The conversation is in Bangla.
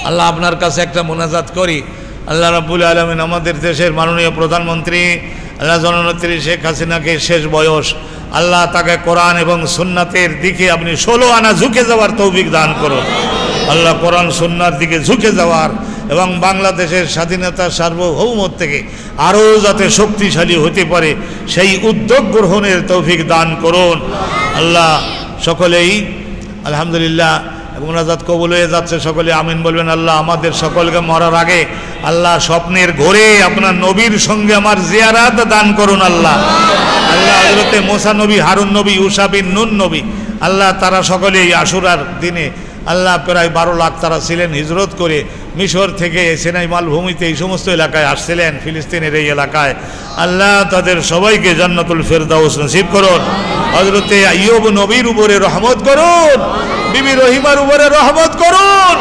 আল্লাহ আপনার কাছে একটা মোনাজাত করি। আল্লাহ রাব্বুল আলামিন আমাদের দেশের মাননীয় প্রধানমন্ত্রী আল্লাহ জননেত্রী শেখ হাসিনাকে শেষ বয়স, আল্লাহ তাকে কোরআন এবং সুন্নাতের দিকে আপনি 16 আনা ঝুঁকে যাওয়ার তৌফিক দান করুন। আল্লাহ কোরআন সুন্নার দিকে ঝুঁকে যাওয়ার এবং বাংলাদেশের স্বাধীনতা সার্বভৌমত্ব থেকে আরও যাতে শক্তিশালী হতে পারে সেই উদ্যোগ গ্রহণের তৌফিক দান করুন। আল্লাহ সকলেই আলহামদুলিল্লাহ মোনাজাত কবুল হয়ে যাচ্ছে, সকলে আমিন বলবেন। আল্লাহ আমাদের সকলকে মরার আগে আল্লাহ স্বপ্নের ঘোরে আপনার নবীর সঙ্গে আমার জিয়ারাত দান করুন। আল্লাহ আল্লাহ হযরতে মুসা নবী, হারুন নবী, ইউসা বিন নুন নবী, আল্লাহ তারা সকলেই আশুরার দিনে আল্লাহ প্রায় 12 লাখ তারা ছিলেন হিজরত করে মিশর থেকে সিনাই মালভূমিতে এই সমস্ত এলাকায় আসছিলেন, ফিলিস্তিনের এই এলাকায়। আল্লাহ তাদের সবাইকে জান্নাতুল ফেরদাউস নসিব করুন। হযরতে আইয়ুব নবীর উপরে রহমত করুন, বিবি রহিমার উপরে রহমত করুন।